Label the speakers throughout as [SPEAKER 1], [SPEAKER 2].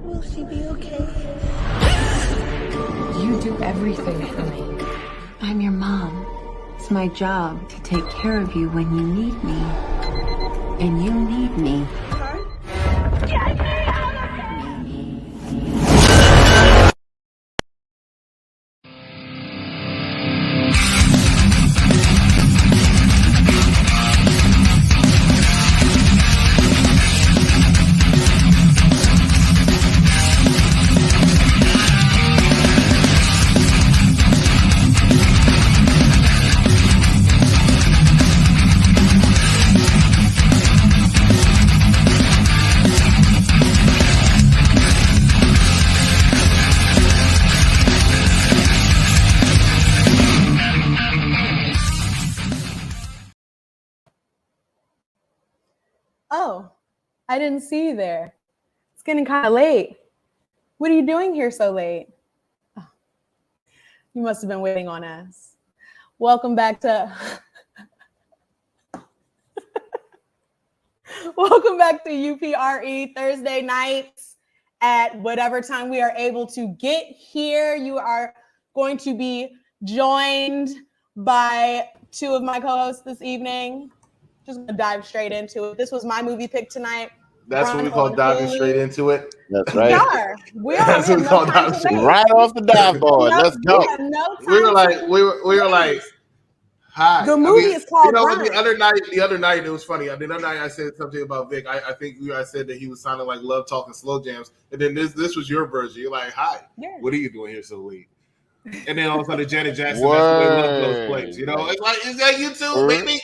[SPEAKER 1] Will she be okay?
[SPEAKER 2] You do everything for me. I'm your mom. It's my job to take care of you when you need me. And you need me.
[SPEAKER 1] Get me out of
[SPEAKER 3] Oh, I didn't see you there. It's getting kind of late. What are you doing here so late? Oh, you must have been waiting on us. Welcome back to Welcome back to UPRE Thursday nights at whatever time we are able to get here. You are going to be joined by two of my co-hosts this evening. Just gonna dive straight into it. This was my movie pick tonight.
[SPEAKER 4] That's what we call diving straight into it.
[SPEAKER 5] That's right.
[SPEAKER 3] We are.
[SPEAKER 4] That's what we call diving straight.
[SPEAKER 5] Right off the dive board. Let's go.
[SPEAKER 4] We were like, hi.
[SPEAKER 3] The movie is called.
[SPEAKER 4] The other night it was funny. The other night I said something about Vic. I think I said that he was sounding like Love Talking Slow Jams, and then this was your version. You're like, hi. Yeah. What are you doing here so late? And then all of a sudden, Janet Jackson, that's the way Love Those Plays. You know, it's like, is that you too? Maybe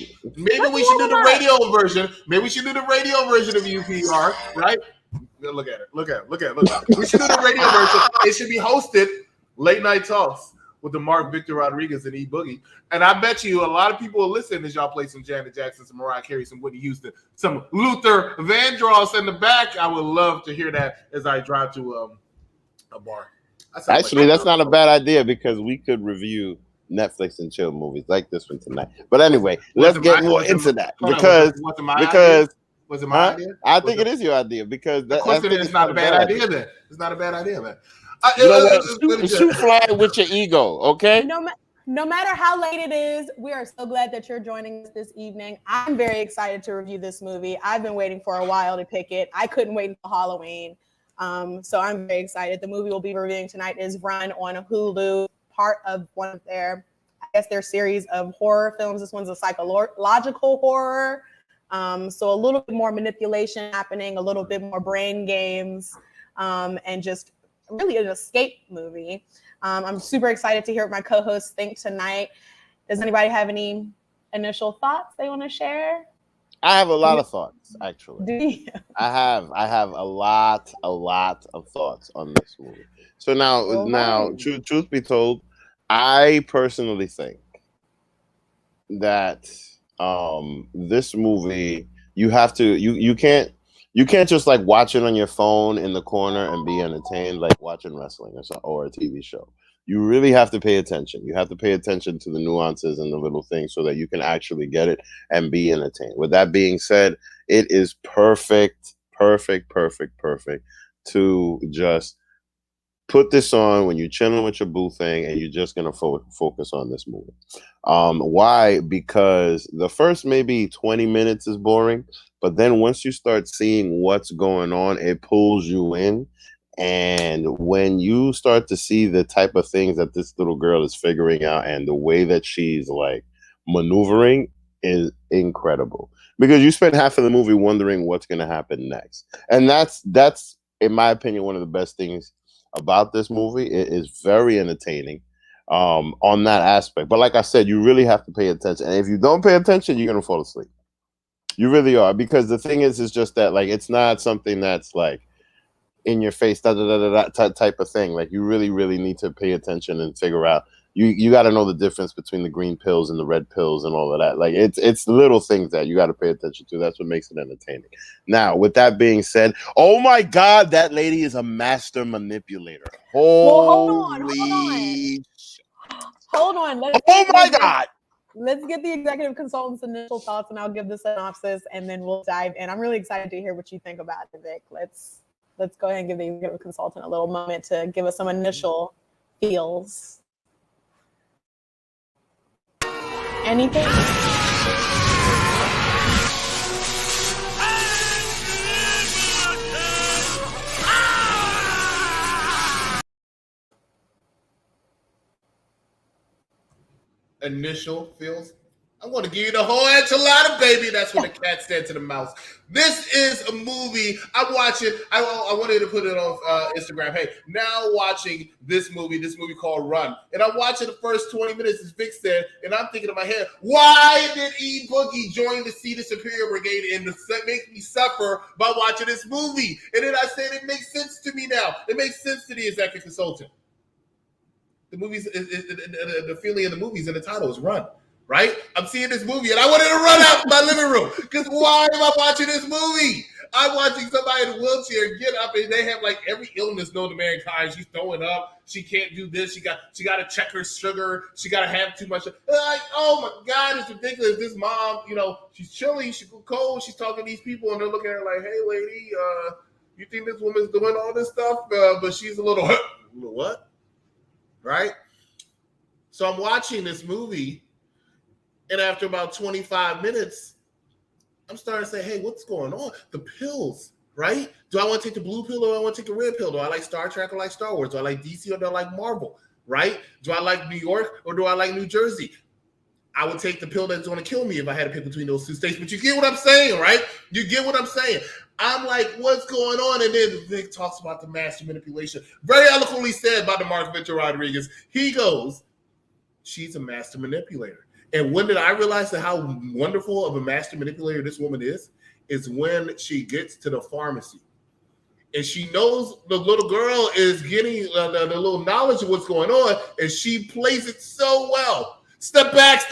[SPEAKER 4] we should do the radio version. Maybe we should do the radio version of UPR, right? Look at it. We should do the radio version. It should be hosted late night talks with the Mark Victor Rodriguez and E Boogie. And I bet you a lot of people will listen as y'all play some Janet Jackson, some Mariah Carey, some Whitney Houston, some Luther Vandross in the back. I would love to hear that as I drive to a bar.
[SPEAKER 5] Actually, that's not a bad idea because we could review Netflix and chill movies like this one tonight. But anyway, let's get more into that because
[SPEAKER 4] was it my idea?
[SPEAKER 5] I think it is your idea because
[SPEAKER 4] it's not a bad idea. Then it's not a bad idea. Then
[SPEAKER 5] shoot fly with your ego, okay?
[SPEAKER 3] No matter how late it is, we are so glad that you're joining us this evening. I'm very excited to review this movie. I've been waiting for a while to pick it. I couldn't wait until Halloween. So I'm very excited. The movie we'll be reviewing tonight is Run on Hulu, part of one of their series of horror films. This one's a psychological horror. So a little bit more manipulation happening, a little bit more brain games, and just really an escape movie. I'm super excited to hear what my co-hosts think tonight. Does anybody have any initial thoughts they want to share?
[SPEAKER 5] I have a lot of thoughts, actually.
[SPEAKER 3] Do you?
[SPEAKER 5] I have a lot of thoughts on this movie. So now, truth be told, I personally think that this movie you can't just like watch it on your phone in the corner and be entertained like watching wrestling or a TV show. You really have to pay attention. You have to pay attention to the nuances and the little things so that you can actually get it and be entertained. With that being said, it is perfect to just put this on when you're chilling with your boo thing and you're just going to focus on this movie. Why? Because the first maybe 20 minutes is boring, but then once you start seeing what's going on, it pulls you in. And when you start to see the type of things that this little girl is figuring out and the way that she's like maneuvering is incredible, because you spend half of the movie wondering what's going to happen next. And that's, in my opinion, one of the best things about this movie. It is very entertaining on that aspect. But like I said, you really have to pay attention. And if you don't pay attention, you're going to fall asleep. You really are. Because the thing is just that like it's not something that's like in your face type of thing. Like you really need to pay attention and figure out. You got to know the difference between the green pills and the red pills and all of that. Like it's little things that you got to pay attention to. That's what makes it entertaining. Now, with that being said, oh my God, that lady is a master manipulator.
[SPEAKER 3] Hold on.
[SPEAKER 5] Oh my God.
[SPEAKER 3] Let's get the executive consultant's initial thoughts, and I'll give the synopsis, and then we'll dive in. I'm really excited to hear what you think about it, Vic. Let's let's go ahead and give the executive consultant a little moment to give us some initial feels. Anything?
[SPEAKER 4] Initial feels. I'm going to give you the whole enchilada, baby. That's what the cat said to the mouse. This is a movie. I'm watching. I wanted to put it on Instagram. Hey, now watching this movie called Run. And I'm watching the first 20 minutes, as Vic said, and I'm thinking in my head, why did E. Boogie join the Cedar Superior Brigade and make me suffer by watching this movie? And then I said, it makes sense to me now. It makes sense to the executive consultant. The movies, the feeling of the movies in the title is Run. Right? I'm seeing this movie and I wanted to run out my living room because why am I watching this movie? I'm watching somebody in a wheelchair get up and they have like every illness known to mankind. She's throwing up. She can't do this. She got to check her sugar. She got to have too much. Like, oh my God, it's ridiculous. This mom, she's chilly. She's cold. She's talking to these people and they're looking at her like, hey, lady, you think this woman's doing all this stuff? But she's a little what? Right? So I'm watching this movie. And after about 25 minutes, I'm starting to say, hey, what's going on? The pills, right? Do I want to take the blue pill or do I want to take the red pill? Do I like Star Trek or like Star Wars? Do I like DC or do I like Marvel, right? Do I like New York or do I like New Jersey? I would take the pill that's going to kill me if I had to pick between those two states. But you get what I'm saying, right? You get what I'm saying. I'm like, what's going on? And then Vic talks about the master manipulation. Very eloquently said by DeMarc Victor Rodriguez. He goes, she's a master manipulator. And when did I realize that how wonderful of a master manipulator this woman is when she gets to the pharmacy. And she knows the little girl is getting the little knowledge of what's going on, and she plays it so well. Step back,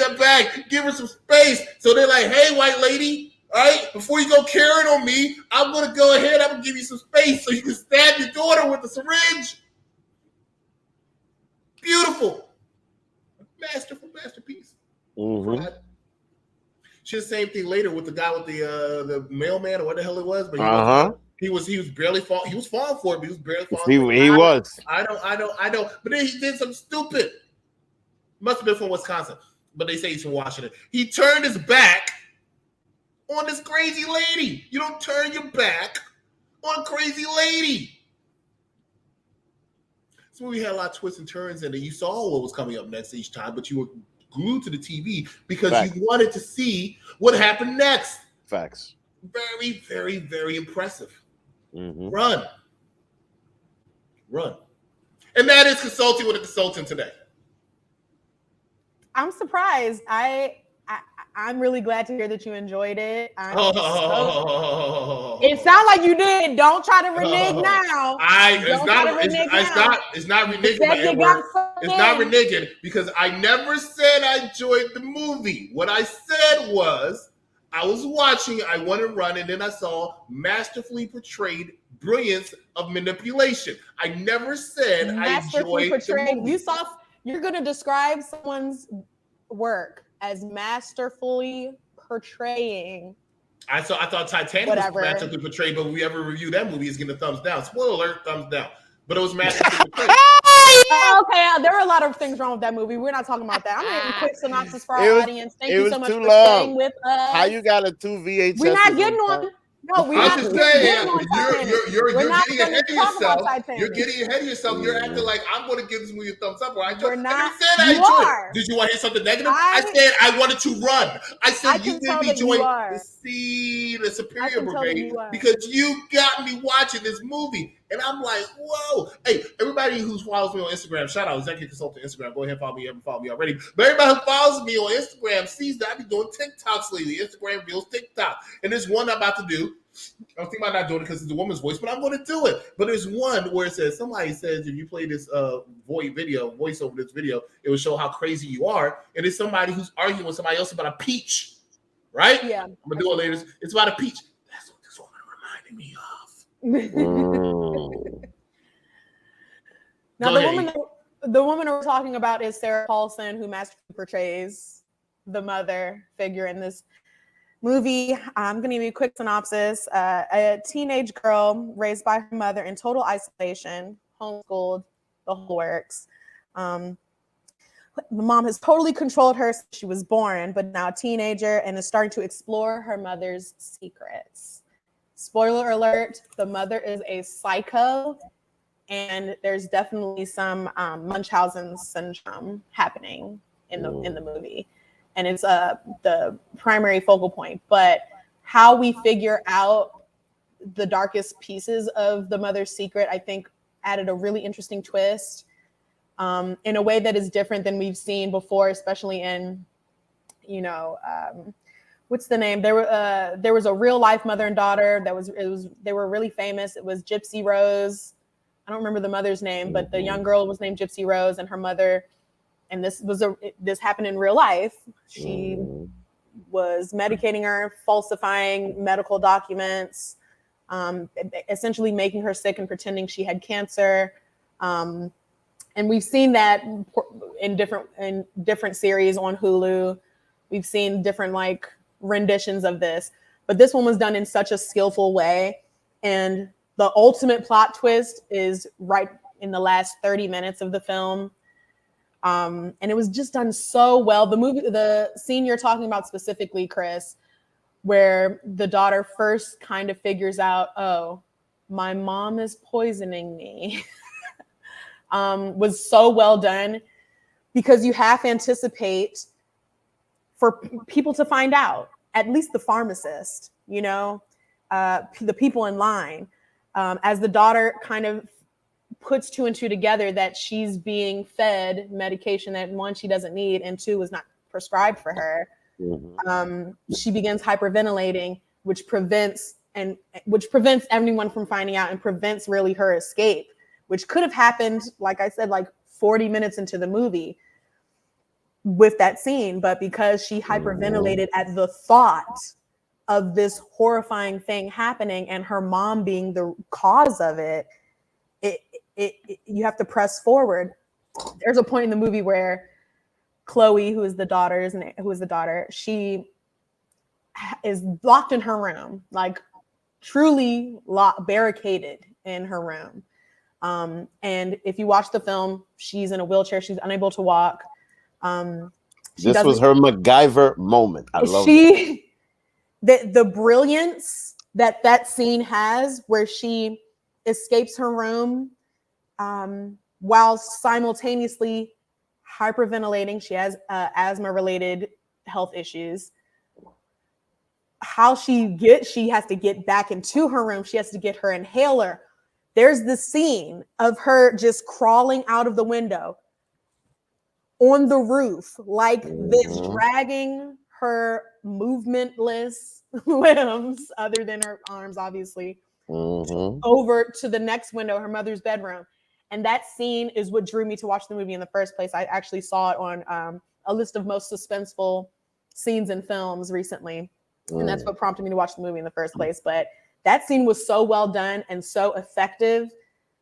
[SPEAKER 4] give her some space. So they're like, hey, white lady, all right, before you go carrying on me, I'm going to go ahead, I'm going to give you some space so you can stab your daughter with a syringe. Beautiful. Masterful masterpiece.
[SPEAKER 5] Mm-hmm.
[SPEAKER 4] She did the same thing later with the guy with the mailman or what the hell it was, but he was barely falling. He was falling for it, but he was barely falling.
[SPEAKER 5] He was.
[SPEAKER 4] I don't. But then he did something stupid. Must have been from Wisconsin, but they say he's from Washington. He turned his back on this crazy lady. You don't turn your back on a crazy lady. This movie had a lot of twists and turns, and you saw what was coming up next each time, but you were glued to the TV because you wanted to see what happened next.
[SPEAKER 5] Facts.
[SPEAKER 4] Very, very, very impressive.
[SPEAKER 5] Mm-hmm.
[SPEAKER 4] Run. And that is Consulting with a Consultant today.
[SPEAKER 3] I'm surprised. I'm really glad to hear that you enjoyed it. It sounds like you did. Don't try to renege now.
[SPEAKER 4] It's not reneging. It's not reneging because I never said I enjoyed the movie. What I said was I was watching, I want to run, and then I saw masterfully portrayed brilliance of manipulation. I never said I enjoyed the movie.
[SPEAKER 3] You're going to describe someone's work as masterfully portraying.
[SPEAKER 4] I thought Titanic was masterfully portrayed, but whoever reviewed that movie is getting a thumbs down. Spoiler alert, thumbs down. But it was masterfully portrayed.
[SPEAKER 3] Okay, there are a lot of things wrong with that movie. We're not talking about that. I'm going to give a quick synopsis for our audience. Thank you so much for staying with us.
[SPEAKER 5] How you got a 2 VHS?
[SPEAKER 3] We're not getting one. No, we're not.
[SPEAKER 4] You're getting ahead of yourself. You're getting ahead of yourself. You're acting like I'm going to give this movie a thumbs up. Or I never said I enjoyed it. Did you want to hear something negative? I said I wanted to run. I said you did me join the Superior Brigade because you got me watching this movie. And I'm like, whoa. Hey, everybody who follows me on Instagram, shout out Executive Consultant Instagram. Go ahead and follow me. You haven't followed me already. But everybody who follows me on Instagram sees that I be doing TikToks lately. Instagram Reels TikTok. And there's one I'm about to do. I'm thinking about not doing it because it's a woman's voice, but I'm going to do it. But there's one where it says, somebody says, if you play this voice over this video, it will show how crazy you are. And it's somebody who's arguing with somebody else about a peach. Right?
[SPEAKER 3] Yeah.
[SPEAKER 4] I'm going to do it later. It's about a peach. That's what this woman reminded me of.
[SPEAKER 3] Now the woman we're talking about is Sarah Paulson, who masterfully portrays the mother figure in this movie, I'm going to give you a quick synopsis. A teenage girl raised by her mother in total isolation, homeschooled, the whole works. The mom has totally controlled her since she was born, but now a teenager and is starting to explore her mother's secrets. Spoiler alert, the mother is a psycho, and there's definitely some Munchausen syndrome happening in the movie. And it's the primary focal point. But how we figure out the darkest pieces of the mother's secret, I think, added a really interesting twist in a way that is different than we've seen before, especially in, what's the name? There was a real life mother and daughter they were really famous. It was Gypsy Rose. I don't remember the mother's name, but the young girl was named Gypsy Rose, and her mother. And this happened in real life. She was medicating her, falsifying medical documents, essentially making her sick and pretending she had cancer. And we've seen that in different series on Hulu. We've seen different renditions of this, but this one was done in such a skillful way. And the ultimate plot twist is right in the last 30 minutes of the film. And it was just done so well. The scene you're talking about specifically, Chris, where the daughter first kind of figures out, oh, my mom is poisoning me, was so well done, because you half anticipate for people to find out, at least the pharmacist, the people in line, as the daughter kind of puts two and two together, that she's being fed medication that, one, she doesn't need, and two, was not prescribed for her. She begins hyperventilating, which prevents everyone from finding out and prevents really her escape, which could have happened, like I said, 40 minutes into the movie with that scene. But because she hyperventilated at the thought of this horrifying thing happening and her mom being the cause of it, you have to press forward. There's a point in the movie where Chloe, who is the daughter, she is locked in her room, truly barricaded in her room. And if you watch the film, she's in a wheelchair. She's unable to walk.
[SPEAKER 5] This was her MacGyver moment. I love it.
[SPEAKER 3] The brilliance that scene has, where she escapes her room while simultaneously hyperventilating. She has asthma-related health issues. How she has to get back into her room. She has to get her inhaler. There's this scene of her just crawling out of the window on the roof like this, dragging her movementless limbs, other than her arms, obviously, over to the next window, her mother's bedroom. And that scene is what drew me to watch the movie in the first place. I actually saw it on a list of most suspenseful scenes in films recently. And that's what prompted me to watch the movie in the first place. But that scene was so well done and so effective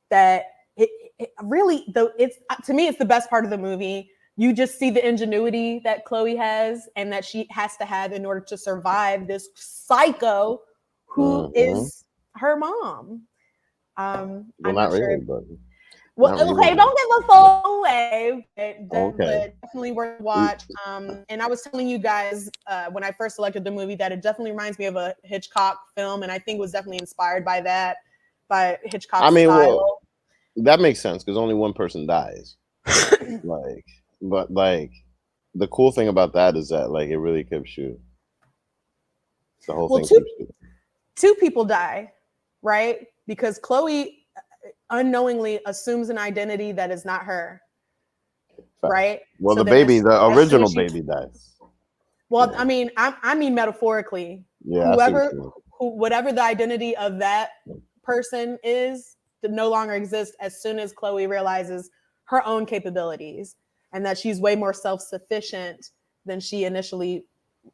[SPEAKER 3] that it really, though, to me, it's the best part of the movie. You just see the ingenuity that Chloe has and that she has to have in order to survive this psycho who is her mom. I'm not sure. Really, but well, okay, don't give us all away. But definitely worth a watch. And I was telling you guys when I first selected the movie that it definitely reminds me of a Hitchcock film, and I think was definitely inspired by Hitchcock's style.
[SPEAKER 5] Well, that makes sense because only one person dies. But the cool thing about that is that it really keeps you. The whole thing keeps you.
[SPEAKER 3] Two people die, right? Because Chloe unknowingly assumes an identity that is not her, right?
[SPEAKER 5] Well, so the original baby dies.
[SPEAKER 3] Well, yeah. I mean metaphorically. Yeah. Whatever the identity of that person is, that no longer exists as soon as Chloe realizes her own capabilities and that she's way more self-sufficient than she initially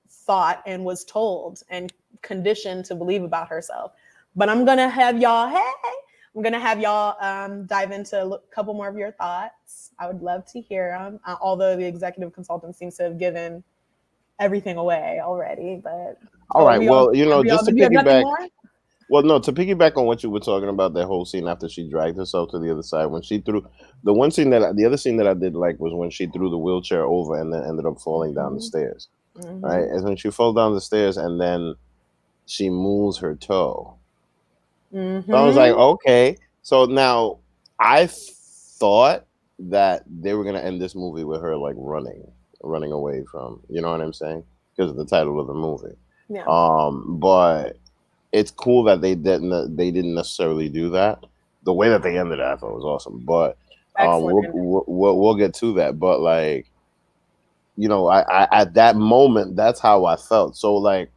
[SPEAKER 3] thought and was told and conditioned to believe about herself. But I'm gonna have y'all dive into a couple more of your thoughts. I would love to hear them, although the executive consultant seems to have given everything away already. But
[SPEAKER 5] All right. Well, just to
[SPEAKER 3] do you have nothing
[SPEAKER 5] piggyback.
[SPEAKER 3] more?
[SPEAKER 5] Well, no, to piggyback on what you were talking about, that whole scene after she dragged herself to the other side, when she threw the other scene that I did like was when she threw the wheelchair over and then ended up falling down the stairs. Right, and when she fell down the stairs and then she moves her toe. So I was like, okay. So now I thought that they were gonna end this movie with her like running away from, you know what I'm saying? Because of the title of the movie.
[SPEAKER 3] Yeah.
[SPEAKER 5] But it's cool that they didn't necessarily do that. The way that they ended it, I thought was awesome. But we'll get to that. But like, I at that moment, that's how I felt. So like,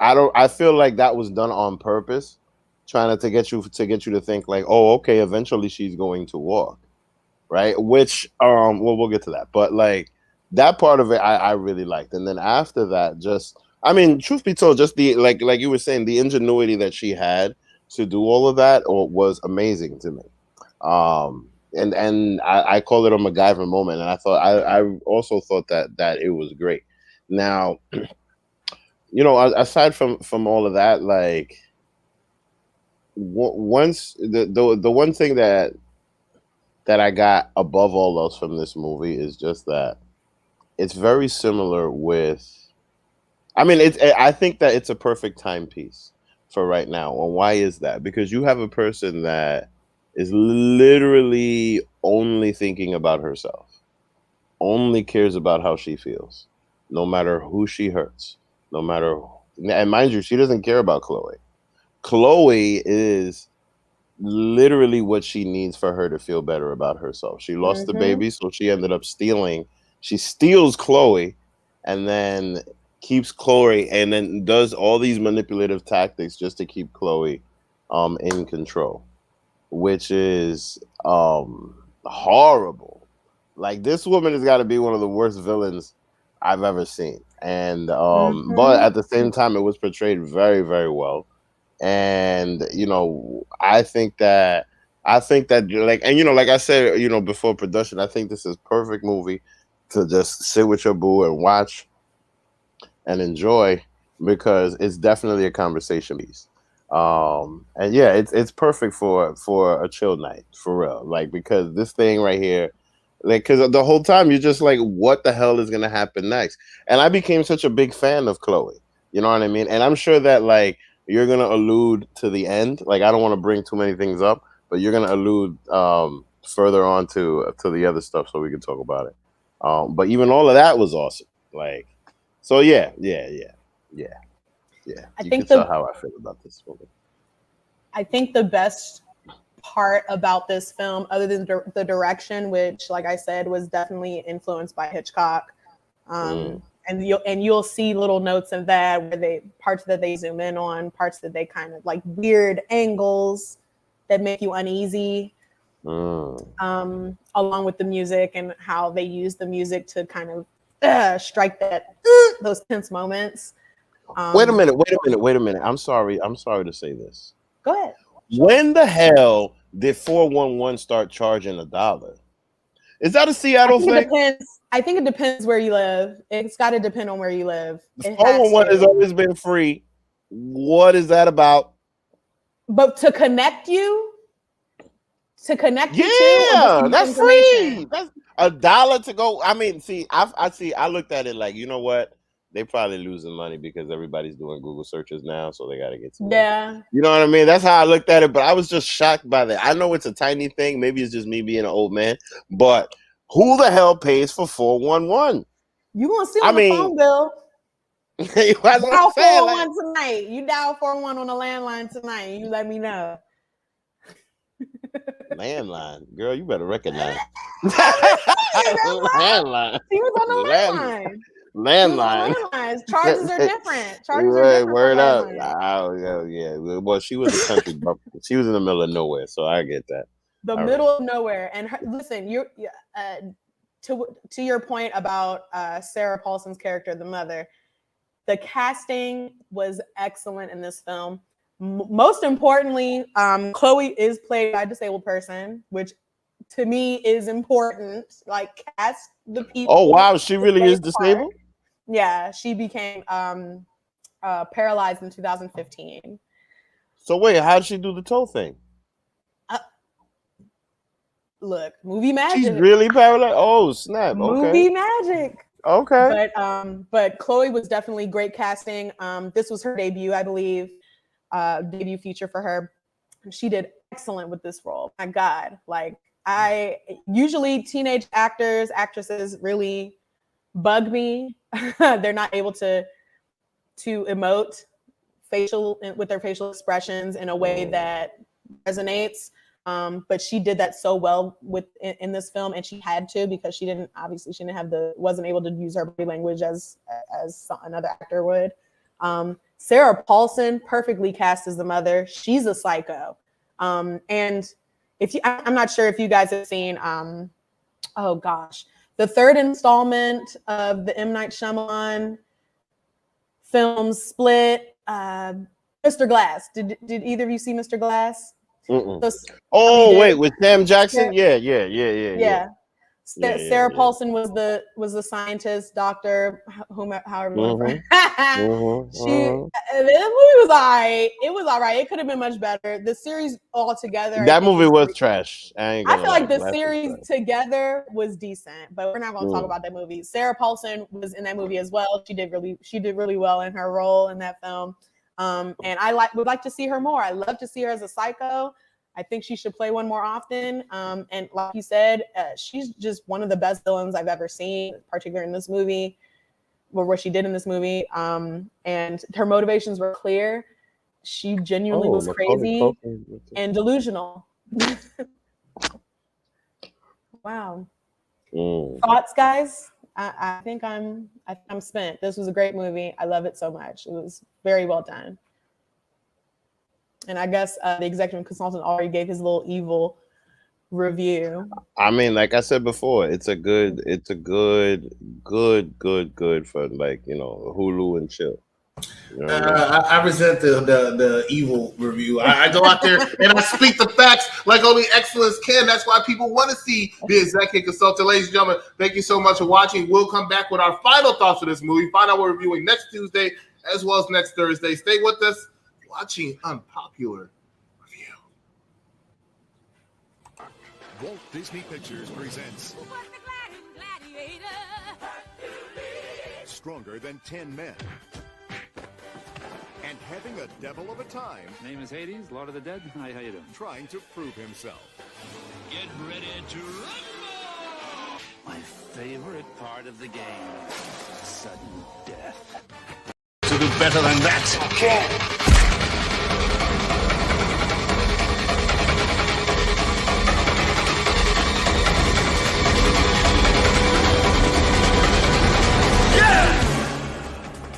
[SPEAKER 5] I feel like that was done on purpose, trying to get you to think like, oh, okay, eventually she's going to walk, right? Which we'll get to that. But like that part of it, I really liked. And then after that, just I mean, truth be told, just the like you were saying, the ingenuity that she had to do all of that was amazing to me. And I call it a MacGyver moment, and I also thought that it was great. Now, aside from all of that, like once the one thing that I got above all else from this movie is just that it's very similar with. I mean, I think that it's a perfect timepiece for right now. And why is that? Because you have a person that is literally only thinking about herself, only cares about how she feels, no matter who she hurts, no matter. And mind you, she doesn't care about Chloe. Chloe is literally what she needs for her to feel better about herself. She lost the baby, so she ended up stealing. She steals Chloe, and then keeps Chloe, and then does all these manipulative tactics just to keep Chloe in control, which is horrible. Like, this woman has got to be one of the worst villains I've ever seen. And but at the same time, it was portrayed very, very well. And I think that like, and like I said, before production, I think this is perfect movie to just sit with your boo and watch and enjoy, because it's definitely a conversation piece. And yeah, it's perfect for a chill night, for real. Like, because this thing right here, like, because the whole time you're just like, what the hell is gonna happen next? And I became such a big fan of Chloe. You know what I mean? And I'm sure that like you're gonna allude to the end. Like, I don't want to bring too many things up, but you're gonna allude further on to the other stuff so we can talk about it. But even all of that was awesome. Like, so yeah. You can tell how I feel about this movie.
[SPEAKER 3] I think the best part about this film, other than the direction, which, like I said, was definitely influenced by Hitchcock, and you'll see little notes of that where parts that they zoom in on, parts that they kind of like weird angles that make you uneasy, along with the music and how they use the music to kind of strike those tense moments.
[SPEAKER 5] Wait a minute. I'm sorry to say this.
[SPEAKER 3] Go ahead.
[SPEAKER 5] When the hell did 411 start charging $1? Is that a Seattle thing?
[SPEAKER 3] It depends. I think it depends where you live. It's got to depend on where you live.
[SPEAKER 5] 411 has always been free. What is that about?
[SPEAKER 3] But to connect you
[SPEAKER 5] yeah, that's free. That's $1 to go. I mean, I looked at it like, you know what? They probably losing money because everybody's doing Google searches now, so they got to get some money.
[SPEAKER 3] Yeah.
[SPEAKER 5] You know what I mean? That's how I looked at it, but I was just shocked by that. I know it's a tiny thing. Maybe it's just me being an old man, but who the hell pays for 411?
[SPEAKER 3] You gonna see on the phone bill. You dial 411 tonight. You dial 411 on the landline tonight. You let me know.
[SPEAKER 5] Landline, girl, you better recognize.
[SPEAKER 3] Landline. She was on the landline.
[SPEAKER 5] Landline.
[SPEAKER 3] Charges are different. Charges are different.
[SPEAKER 5] Word up. Oh, yeah. Well, she was a country bumpkin. She was in the middle of nowhere, so I get that.
[SPEAKER 3] Middle of nowhere. And listen, you're to your point about Sarah Paulson's character, the mother. The casting was excellent in this film. Most importantly, Chloe is played by a disabled person, which to me is important. Like, cast the people.
[SPEAKER 5] Oh wow, she really is disabled?
[SPEAKER 3] Yeah, she became paralyzed in 2015.
[SPEAKER 5] So wait, how did she do the toe thing?
[SPEAKER 3] Look, movie magic.
[SPEAKER 5] She's really paralyzed. Oh snap!
[SPEAKER 3] Movie
[SPEAKER 5] Okay.
[SPEAKER 3] magic.
[SPEAKER 5] Okay.
[SPEAKER 3] But Chloe was definitely great casting. This was her debut, I believe, debut feature for her. She did excellent with this role. My God, like I usually teenage actresses really bug me. They're not able to emote with their facial expressions in a way that resonates. But she did that so well in this film, and she had to, because she wasn't able to use her body language as another actor would. Sarah Paulson, perfectly cast as the mother. She's a psycho. And I'm not sure if you guys have seen, oh gosh, the third installment of the M. Night Shyamalan films, Split, Mr. Glass. Did either of you see Mr. Glass? So,
[SPEAKER 5] wait, with Sam Jackson? Yeah.
[SPEAKER 3] Sarah Paulson was the scientist, doctor, however.
[SPEAKER 5] Mm-hmm.
[SPEAKER 3] The movie was all right. It was all right. It could have been much better. The series altogether,
[SPEAKER 5] that movie was trash. I
[SPEAKER 3] feel like the series together was decent, but we're not going to talk about that movie. Sarah Paulson was in that movie as well. She did really well in her role in that film. And I would like to see her more. I love to see her as a psycho. I think she should play one more often. And like you said, she's just one of the best villains I've ever seen, particularly in this movie, or what she did in this movie. And her motivations were clear. She genuinely was crazy and delusional. Wow. Thoughts, guys? I think I'm spent. This was a great movie. I love it so much. It was very well done. And I guess the executive consultant already gave his little evil review.
[SPEAKER 5] I mean, like I said before, it's a good for, like, Hulu and chill.
[SPEAKER 4] I resent the evil review. I go out there and I speak the facts like only excellence can. That's why people want to see the executive consultant. Ladies and gentlemen, thank you so much for watching. We'll come back with our final thoughts of this movie. Find out what we're reviewing next Tuesday as well as next Thursday. Stay with us. Watching Unpopular Review.
[SPEAKER 6] Walt Disney Pictures presents Stronger Than 10 Men. And having a devil of a time.
[SPEAKER 7] Name is Hades, Lord of the Dead. Hi, how you doing?
[SPEAKER 6] Trying to prove himself.
[SPEAKER 7] Get ready to rumble! My favorite part of the game. Sudden death.
[SPEAKER 6] To do better than that. Okay.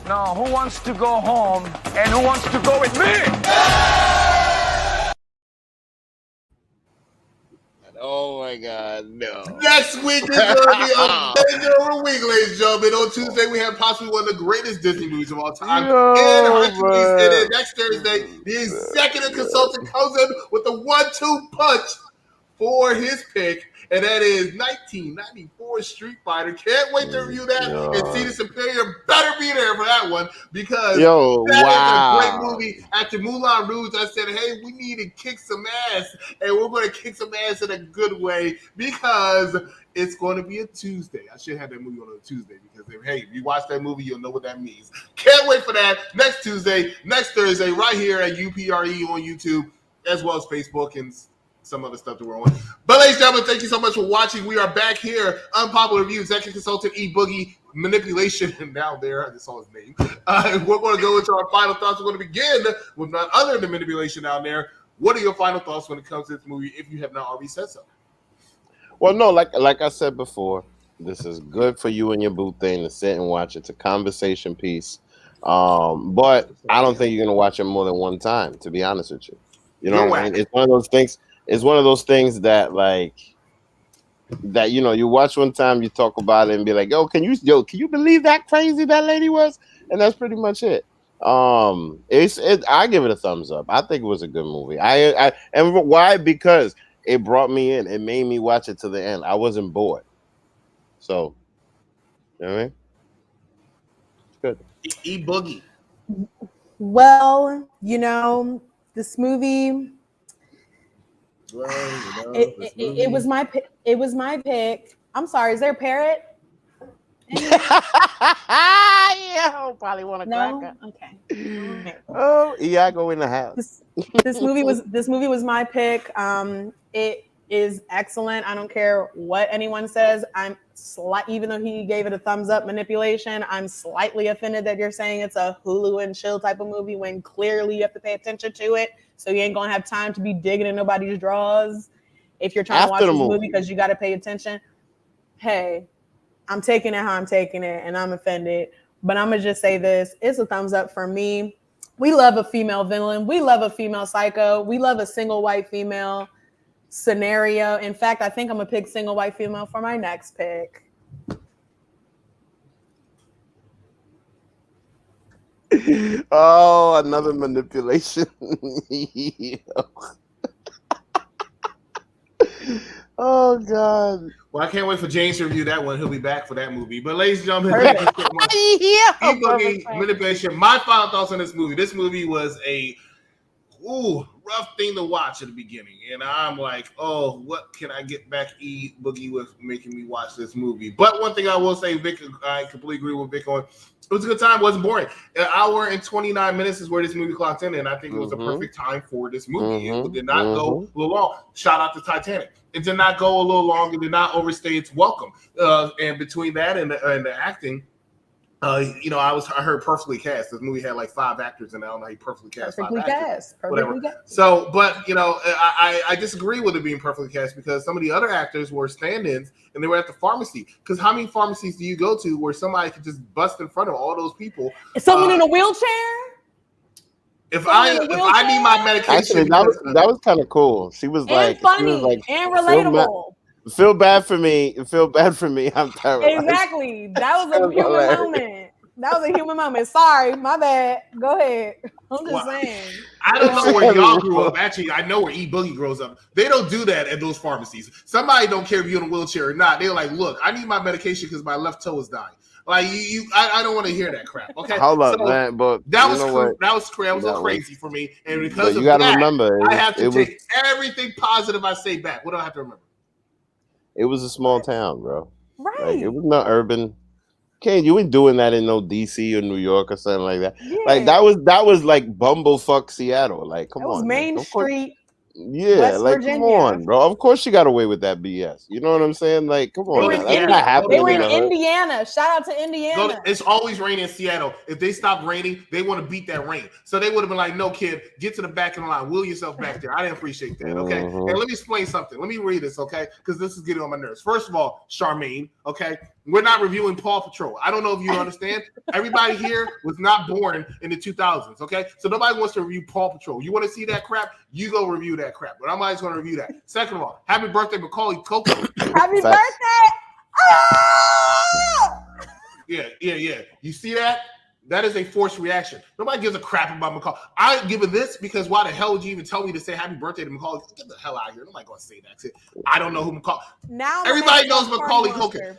[SPEAKER 8] Now, who wants to go home and who wants to go with me?
[SPEAKER 5] Oh my God, no.
[SPEAKER 4] Next week is going to be a bigger week, ladies and gentlemen. On Tuesday, we have possibly one of the greatest Disney movies of all time. And then next Thursday, the executive consultant comes in with a 1-2 punch for his pick, and that is 1994 Street Fighter. Can't wait to review that and see the Superior better be there for that one, because that is a great movie. After Moulin Rouge, I said, hey, we need to kick some ass, and we're going to kick some ass in a good way, because it's going to be a Tuesday. I should have that movie on a Tuesday, because if you watch that movie, you'll know what that means. Can't wait for that next Tuesday, next Thursday, right here at UPRE on YouTube, as well as Facebook and some other stuff that we're on. But ladies and gentlemen, thank you so much for watching. We are back here. Unpopular Review, executive consultant E Boogie, manipulation, and down there, I just saw his name. We're going to go into our final thoughts. We're going to begin with none other than manipulation down there. What are your final thoughts when it comes to this movie, if you have not already said so?
[SPEAKER 5] Well, no, like I said before, this is good for you and your boo thing to sit and watch. It's a conversation piece. But I don't think you're going to watch it more than one time, to be honest with you. You know what I mean? It's one of those things. It's one of those things that, like, that, you watch one time, you talk about it and be like, can you believe that crazy that lady was? And that's pretty much it. I give it a thumbs up. I think it was a good movie. And why? Because it brought me in. It made me watch it to the end. I wasn't bored. So, you know what I mean? Good.
[SPEAKER 4] E-Boogie.
[SPEAKER 3] Well, this movie.
[SPEAKER 4] Well,
[SPEAKER 3] It was my pick. It was my pick. I'm sorry. Is there a parrot?
[SPEAKER 5] Yeah, I'll probably want to crack
[SPEAKER 3] No. Okay.
[SPEAKER 5] Oh, yeah, go in the house.
[SPEAKER 3] This movie was my pick. It is excellent. I don't care what anyone says. Even though he gave it a thumbs up manipulation, I'm slightly offended that you're saying it's a Hulu and chill type of movie when clearly you have to pay attention to it. So you ain't gonna have time to be digging in nobody's drawers if you're trying to watch this movie because you got to pay attention. Hey, I'm taking it how I'm taking it, and I'm offended. But I'm gonna just say this: it's a thumbs up for me. We love a female villain. We love a female psycho. We love a single white female scenario. In fact, I think I'm gonna pick single white female for my next pick.
[SPEAKER 5] Oh, another manipulation. Oh God.
[SPEAKER 4] Well, I can't wait for James to review that one. He'll be back for that movie. But ladies and gentlemen, E-Boogie manipulation. My final thoughts on this movie. This movie was a rough thing to watch at the beginning. And I'm like, oh, what can I get back E-Boogie with making me watch this movie? But one thing I will say, Vic, I completely agree with Vic on. It was a good time. It wasn't boring. An hour and 29 minutes is where this movie clocked in, and I think it was the perfect time for this movie. It did not go a little long. Shout out to Titanic. It did not go a little long. It did not overstay its welcome. And between that and the acting, I heard perfectly cast. This movie had like 5 actors in it. I don't know how you perfectly cast. Perfectly cast. So, but I disagree with it being perfectly cast because some of the other actors were stand-ins and they were at the pharmacy. Because how many pharmacies do you go to where somebody could just bust in front of all those people?
[SPEAKER 3] Is someone in a wheelchair?
[SPEAKER 4] If I need my medication,
[SPEAKER 5] actually, that was kind of cool. She was like
[SPEAKER 3] funny and relatable.
[SPEAKER 5] Feel bad for me. I'm terrible.
[SPEAKER 3] Exactly. That was a human moment. That was a human moment. Sorry, my bad. Go ahead. I'm just saying.
[SPEAKER 4] I don't know where y'all grew up. Actually, I know where E-Boogie grows up. They don't do that at those pharmacies. Somebody don't care if you're in a wheelchair or not. They're like, look, I need my medication because my left toe is dying. Like I don't want to hear that crap. Okay,
[SPEAKER 5] hold up, man. But
[SPEAKER 4] that was crazy for me, and because
[SPEAKER 5] you got to remember,
[SPEAKER 4] I have to take everything positive I say back. What do I have to remember?
[SPEAKER 5] It was a small town, bro.
[SPEAKER 3] Right.
[SPEAKER 5] Like, it was not urban. You ain't doing that in no DC or New York or something like that. Yeah. Like that was like bumblefuck Seattle. Like, come on. It was
[SPEAKER 3] Main Street.
[SPEAKER 5] Yeah, West like Virginia. Come on, bro. Of course you got away with that BS. You know what I'm saying? Like, come on. That's not happening.
[SPEAKER 3] They were in Indiana. Shout out to Indiana.
[SPEAKER 4] It's always raining in Seattle. If they stop raining, they want to beat that rain. So they would have been like, no, kid, get to the back of the line. Wheel yourself back there. I didn't appreciate that, okay? And let me explain something. Let me read this, okay? Because this is getting on my nerves. First of all, Charmaine, okay? We're not reviewing Paw Patrol. I don't know if you understand. Everybody here was not born in the 2000s, okay? So nobody wants to review Paw Patrol. You want to see that crap? You go review that crap. But I'm always going to review that. Second of all, happy birthday, Macaulay Culkin.
[SPEAKER 3] Happy birthday! Oh!
[SPEAKER 4] Yeah. You see that? That is a forced reaction. Nobody gives a crap about Macaulay. I give it this because why the hell would you even tell me to say happy birthday to Macaulay? Get the hell out of here. Nobody going to say that. I don't know who Macaulay.
[SPEAKER 3] Now
[SPEAKER 4] everybody knows Macaulay Culkin.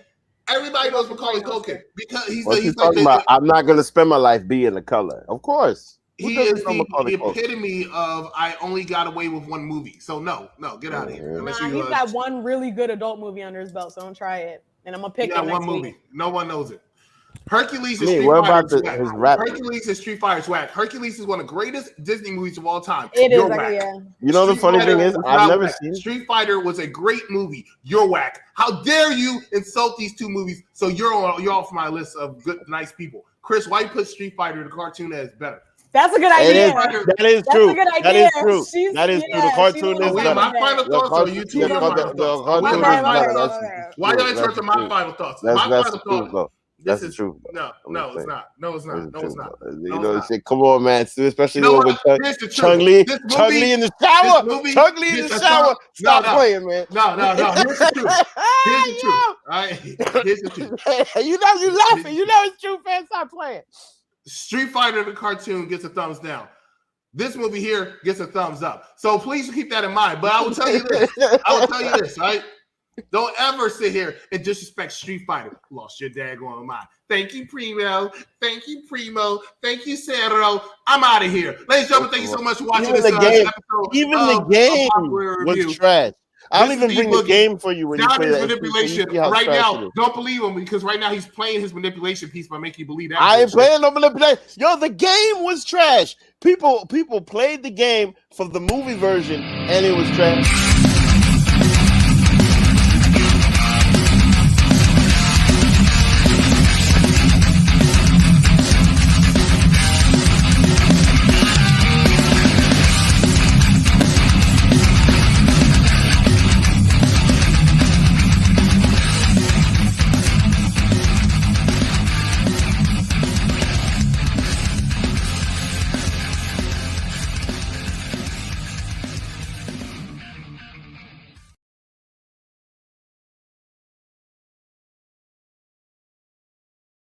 [SPEAKER 4] Everybody knows Macaulay Culkin because he's
[SPEAKER 5] talking about. I'm not going to spend my life being a color. Of course.
[SPEAKER 4] He is the epitome of I only got away with one movie. So no, get out of here.
[SPEAKER 3] He's got one really good adult movie under his belt, so don't try it. And I'm gonna pick it next movie.
[SPEAKER 4] No one knows it. Hercules is Street Fighter swag. Hercules is Street Fighter swag. Hercules is one of the greatest Disney movies of all time.
[SPEAKER 3] It is, yeah.
[SPEAKER 5] You know the funny thing is, I've never seen
[SPEAKER 4] Street Fighter was a great movie. You're whack. How dare you insult these two movies? So you're off my list of good, nice people. Chris, why you put Street Fighter the cartoon as better?
[SPEAKER 3] That's a good idea.
[SPEAKER 5] That is true. That is true. That is true. The cartoon is better.
[SPEAKER 4] My final thoughts are you two. Why y'all interrupting my final thoughts? My final thoughts.
[SPEAKER 5] That's the truth.
[SPEAKER 4] No, it's not. No, it's not.
[SPEAKER 5] You know, come on, man. Especially the one with Chung Lee in the shower. Chung Lee in the shower. Stop playing, man.
[SPEAKER 4] No. Here's the truth. All right. Here's the truth.
[SPEAKER 5] You know you laughing. You know it's true, man. Stop playing.
[SPEAKER 4] Street Fighter the cartoon gets a thumbs down. This movie here gets a thumbs up. So please keep that in mind. But I will tell you this. Right? Don't ever sit here and disrespect Street Fighter. Lost your daggone mind. Thank you, Primo. Thank you, Primo. Thank you, Sarah. I'm out of here. Ladies and gentlemen, thank you so much for watching this episode.
[SPEAKER 5] Even the game was trash. I'll even bring the game for you when you play that.
[SPEAKER 4] Manipulation. Right now, don't believe him because right now he's playing his manipulation piece by making you believe that.
[SPEAKER 5] I ain't playing no manipulation. Yo, the game was trash. People played the game for the movie version and it was trash.